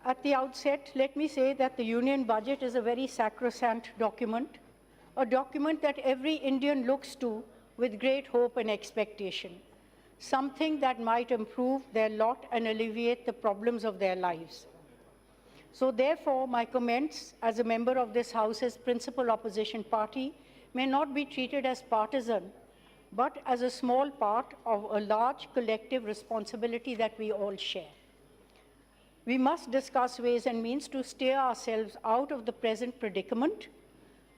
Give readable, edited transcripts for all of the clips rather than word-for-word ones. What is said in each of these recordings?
At the outset, let me say that the Union Budget is a very sacrosanct document, a document that every Indian looks to with great hope and expectation, something that might improve their lot and alleviate the problems of their lives. So therefore, my comments as a member of this House's principal opposition party may not be treated as partisan, but as a small part of a large collective responsibility that we all share. We must discuss ways and means to steer ourselves out of the present predicament.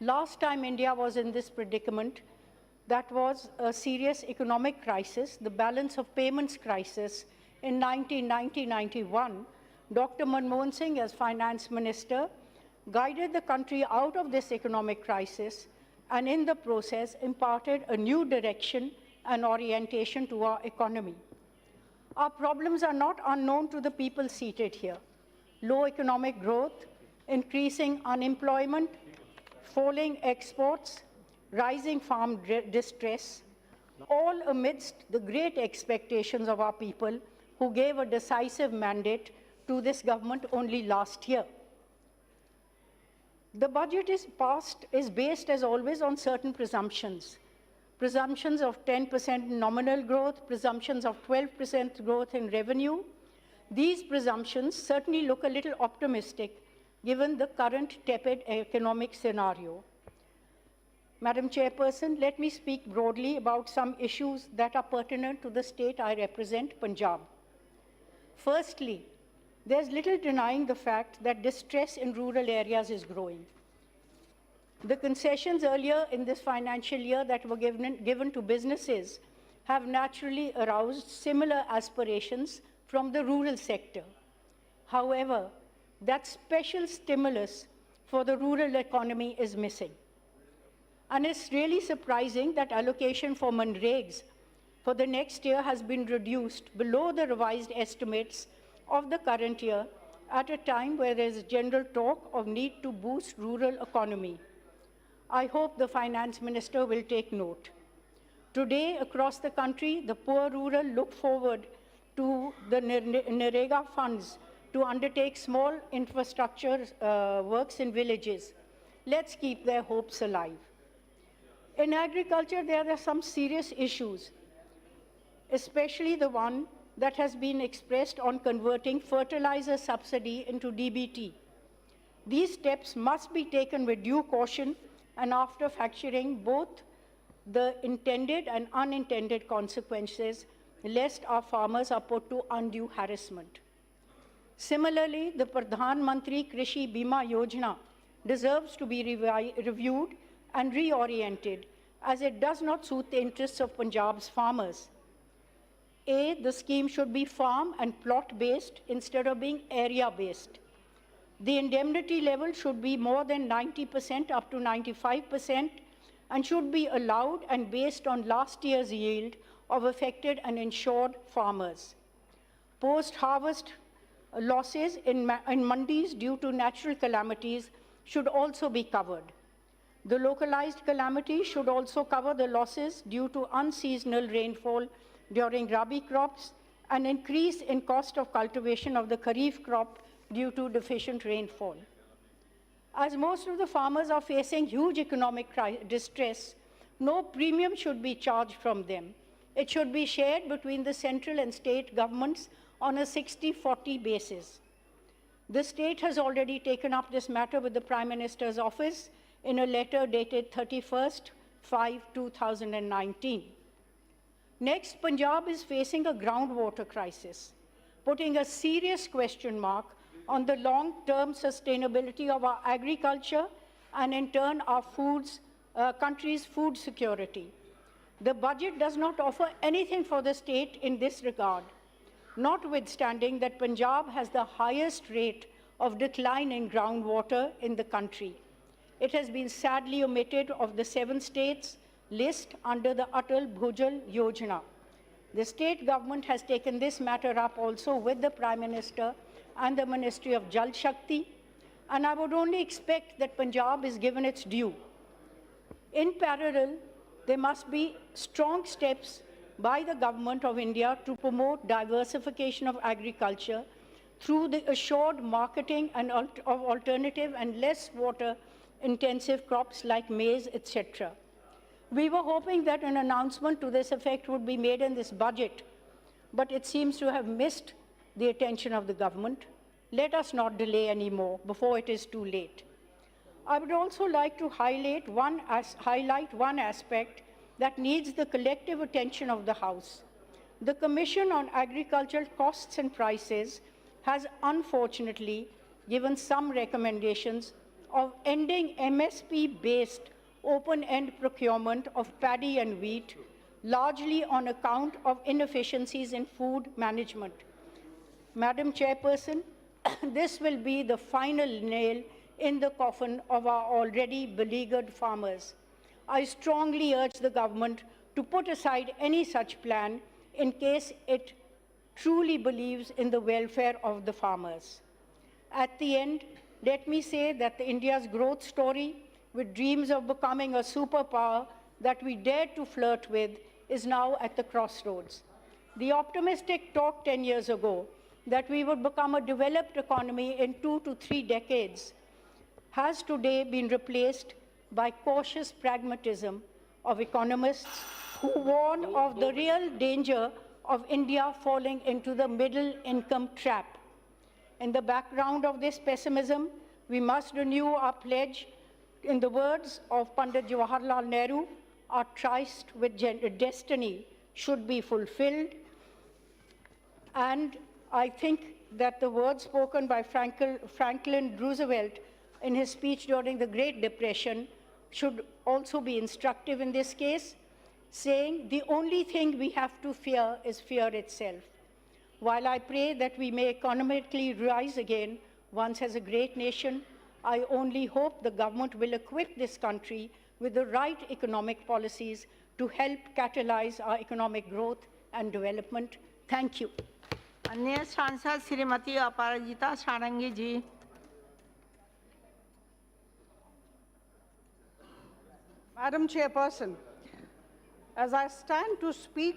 Last time India was in this predicament, that was a serious economic crisis, the balance of payments crisis in 1990-91. Dr. Manmohan Singh, as finance minister, guided the country out of this economic crisis and in the process imparted a new direction and orientation to our economy. Our problems are not unknown to the people seated here. Low economic growth, increasing unemployment, falling exports, rising farm distress, all amidst the great expectations of our people who gave a decisive mandate to this government only last year. The budget is based as always on certain presumptions. Presumptions of 10% nominal growth, presumptions of 12% growth in revenue. These presumptions certainly look a little optimistic given the current tepid economic scenario. Madam Chairperson, let me speak broadly about some issues that are pertinent to the state I represent, Punjab. Firstly, there's little denying the fact that distress in rural areas is growing. The concessions earlier in this financial year that were given to businesses have naturally aroused similar aspirations from the rural sector. However, that special stimulus for the rural economy is missing. And it's really surprising that allocation for Manregas for the next year has been reduced below the revised estimates of the current year at a time where there is general talk of need to boost rural economy. I hope the finance minister will take note. Today, across the country, the poor rural look forward to the NREGA funds to undertake small infrastructure works in villages. Let's keep their hopes alive. In agriculture, there are some serious issues, especially the one that has been expressed on converting fertilizer subsidy into DBT. These steps must be taken with due caution and after factoring both the intended and unintended consequences, lest our farmers are put to undue harassment. Similarly, the Pradhan Mantri Krishi Bima Yojana deserves to be reviewed and reoriented as it does not suit the interests of Punjab's farmers. The scheme should be farm and plot-based instead of being area-based. The indemnity level should be more than 90% up to 95% and should be allowed and based on last year's yield of affected and insured farmers. Post-harvest losses in mandis due to natural calamities should also be covered. The localized calamities should also cover the losses due to unseasonal rainfall during Rabi crops, an increase in cost of cultivation of the Kharif crop due to deficient rainfall. As most of the farmers are facing huge economic distress, no premium should be charged from them. It should be shared between the central and state governments on a 60-40 basis. The state has already taken up this matter with the Prime Minister's office in a letter dated 31/5/2019. Next, Punjab is facing a groundwater crisis, putting a serious question mark on the long-term sustainability of our agriculture and in turn our country's food security. The budget does not offer anything for the state in this regard, notwithstanding that Punjab has the highest rate of decline in groundwater in the country. It has been sadly omitted of the 7 states list under the Atal Bhujal Yojana. The state government has taken this matter up also with the Prime Minister and the Ministry of Jal Shakti, and I would only expect that Punjab is given its due. In parallel, there must be strong steps by the Government of India to promote diversification of agriculture through the assured marketing and of alternative and less water-intensive crops like maize, etc. We were hoping that an announcement to this effect would be made in this budget, but it seems to have missed the attention of the government. Let us not delay anymore before it is too late. I would also like to highlight one aspect that needs the collective attention of the House. The Commission on Agricultural Costs and Prices has unfortunately given some recommendations of ending MSP-based open-end procurement of paddy and wheat, largely on account of inefficiencies in food management. Madam Chairperson, this will be the final nail in the coffin of our already beleaguered farmers. I strongly urge the government to put aside any such plan in case it truly believes in the welfare of the farmers. At the end, let me say that India's growth story, with dreams of becoming a superpower that we dared to flirt with, is now at the crossroads. The optimistic talk 10 years ago that we would become a developed economy in 2 to 3 decades has today been replaced by cautious pragmatism of economists who warn of the real danger of India falling into the middle income trap. In the background of this pessimism, we must renew our pledge. In the words of Pandit Jawaharlal Nehru, our tryst with destiny should be fulfilled. And I think that the words spoken by Franklin Roosevelt in his speech during the Great Depression should also be instructive in this case, saying the only thing we have to fear is fear itself. While I pray that we may economically rise again once as a great nation, I only hope the government will equip this country with the right economic policies to help catalyze our economic growth and development. Thank you. अन्य सांसद श्रीमती अपराजिता सारंगी जी। Madam Chairperson, as I stand to speak